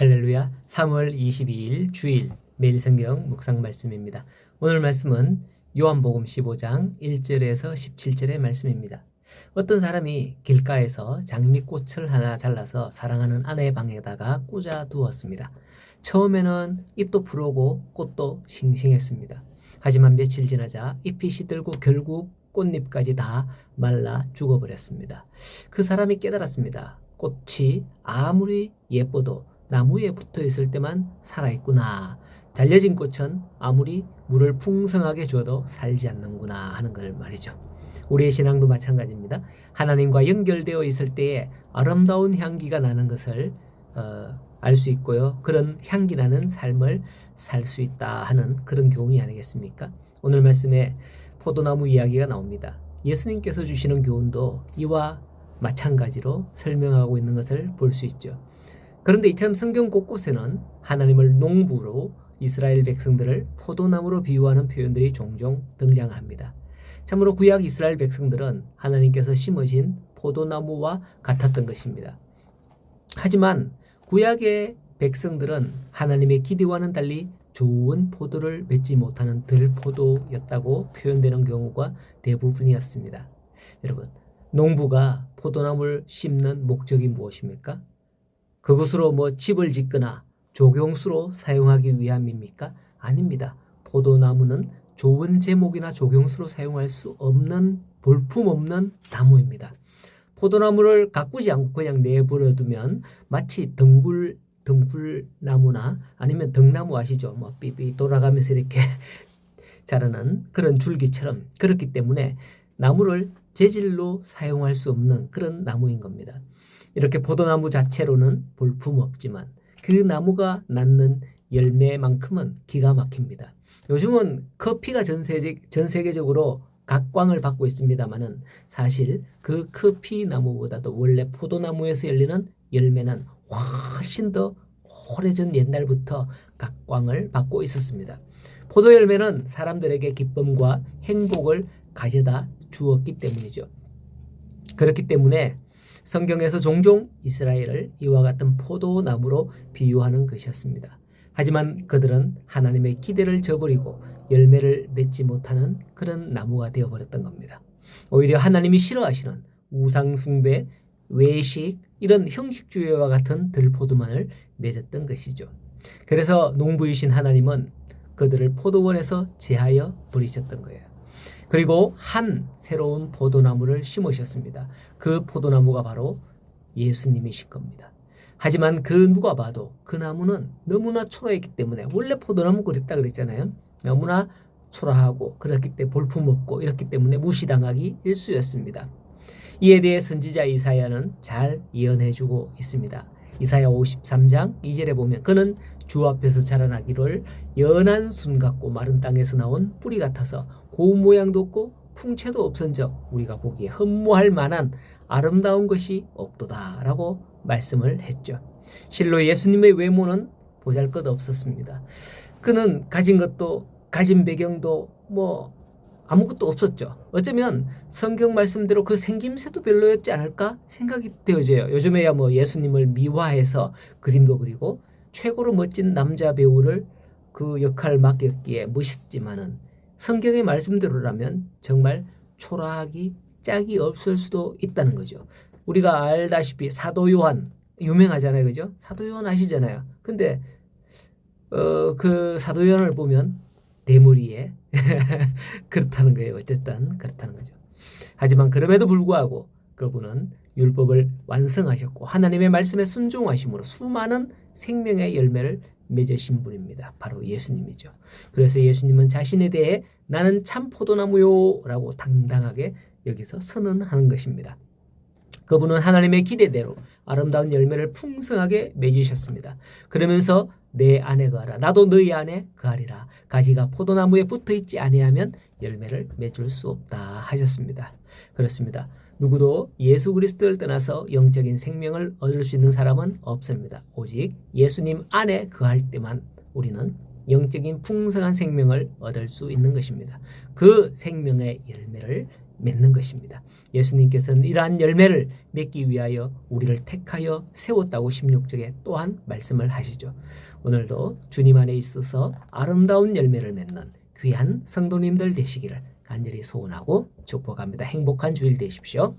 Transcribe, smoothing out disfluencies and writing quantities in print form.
할렐루야. 3월 22일 주일 매일 성경 묵상 말씀입니다. 오늘 말씀은 요한복음 15장 1절에서 17절의 말씀입니다. 어떤 사람이 길가에서 장미꽃을 하나 잘라서 사랑하는 아내의 방에다가 꽂아 두었습니다. 처음에는 잎도 푸르고 꽃도 싱싱했습니다. 하지만 며칠 지나자 잎이 시들고 결국 꽃잎까지 다 말라 죽어버렸습니다. 그 사람이 깨달았습니다. 꽃이 아무리 예뻐도 나무에 붙어 있을 때만 살아있구나. 잘려진 꽃은 아무리 물을 풍성하게 줘도 살지 않는구나 하는 걸 말이죠. 우리의 신앙도 마찬가지입니다. 하나님과 연결되어 있을 때에 아름다운 향기가 나는 것을 알 수 있고요. 그런 향기 나는 삶을 살 수 있다 하는 그런 교훈이 아니겠습니까? 오늘 말씀에 포도나무 이야기가 나옵니다. 예수님께서 주시는 교훈도 이와 마찬가지로 설명하고 있는 것을 볼 수 있죠. 그런데 이처럼 성경 곳곳에는 하나님을 농부로 이스라엘 백성들을 포도나무로 비유하는 표현들이 종종 등장합니다. 참으로 구약 이스라엘 백성들은 하나님께서 심으신 포도나무와 같았던 것입니다. 하지만 구약의 백성들은 하나님의 기대와는 달리 좋은 포도를 맺지 못하는 들포도였다고 표현되는 경우가 대부분이었습니다. 여러분, 농부가 포도나무를 심는 목적이 무엇입니까? 그것으로 집을 짓거나 조경수로 사용하기 위함입니까? 아닙니다. 포도나무는 좋은 제목이나 조경수로 사용할 수 없는 볼품없는 나무입니다. 포도나무를 가꾸지 않고 그냥 내버려두면 마치 등굴나무나 아니면 등나무 아시죠? 삐삐 돌아가면서 이렇게 자라는 그런 줄기처럼 그렇기 때문에 나무를 재질로 사용할 수 없는 그런 나무인 겁니다. 이렇게 포도나무 자체로는 볼품없지만 그 나무가 낳는 열매만큼은 기가 막힙니다. 요즘은 커피가 전 세계적으로 각광을 받고 있습니다만은 사실 그 커피 나무보다도 원래 포도나무에서 열리는 열매는 훨씬 더 오래전 옛날부터 각광을 받고 있었습니다. 포도 열매는 사람들에게 기쁨과 행복을 가져다 주었기 때문이죠. 그렇기 때문에 성경에서 종종 이스라엘을 이와 같은 포도나무로 비유하는 것이었습니다. 하지만 그들은 하나님의 기대를 저버리고 열매를 맺지 못하는 그런 나무가 되어버렸던 겁니다. 오히려 하나님이 싫어하시는 우상숭배, 외식, 이런 형식주의와 같은 들포도만을 맺었던 것이죠. 그래서 농부이신 하나님은 그들을 포도원에서 제하여 버리셨던 거예요. 그리고 한 새로운 포도나무를 심으셨습니다. 그 포도나무가 바로 예수님이신 겁니다. 하지만 그 누가 봐도 그 나무는 너무나 초라했기 때문에 원래 포도나무 그랬다 그랬잖아요. 너무나 초라하고 그렇기 때문에 볼품없고 이렇기 때문에 무시당하기 일쑤였습니다. 이에 대해 선지자 이사야는 잘 예언해주고 있습니다. 이사야 53장 2절에 보면 그는 주 앞에서 자라나기를 연한 순 같고 마른 땅에서 나온 뿌리 같아서 고운 모양도 없고 풍채도 없은적 우리가 보기에 흠모할 만한 아름다운 것이 없도다 라고 말씀을 했죠. 실로 예수님의 외모는 보잘것없었습니다. 그는 가진 것도 가진 배경도 아무것도 없었죠. 어쩌면 성경 말씀대로 그 생김새도 별로였지 않을까 생각이 되어져요. 요즘에야 예수님을 미화해서 그림도 그리고 최고로 멋진 남자 배우를 그 역할을 맡겼기에 멋있지만은 성경의 말씀대로라면 정말 초라하기 짝이 없을 수도 있다는 거죠. 우리가 알다시피 사도 요한 유명하잖아요. 그죠? 사도 요한 아시잖아요. 근데 그 사도 요한을 보면 대머리에 그렇다는 거예요. 어쨌든 그렇다는 거죠. 하지만 그럼에도 불구하고 그분은 율법을 완성하셨고 하나님의 말씀에 순종하심으로 수많은 생명의 열매를 맺으신 분입니다. 바로 예수님이죠. 그래서 예수님은 자신에 대해 나는 참 포도나무요 라고 당당하게 여기서 선언하는 것입니다. 그분은 하나님의 기대대로 아름다운 열매를 풍성하게 맺으셨습니다. 그러면서 내 안에 거하라 나도 너희 안에 거하리라 가지가 포도나무에 붙어있지 아니하면 열매를 맺을 수 없다 하셨습니다. 그렇습니다. 누구도 예수 그리스도를 떠나서 영적인 생명을 얻을 수 있는 사람은 없습니다. 오직 예수님 안에 거할 때만 우리는 영적인 풍성한 생명을 얻을 수 있는 것입니다. 그 생명의 열매를 맺는 것입니다. 예수님께서는 이러한 열매를 맺기 위하여 우리를 택하여 세웠다고 16절에 또한 말씀을 하시죠. 오늘도 주님 안에 있어서 아름다운 열매를 맺는 귀한 성도님들 되시기를 간절히 소원하고 축복합니다. 행복한 주일 되십시오.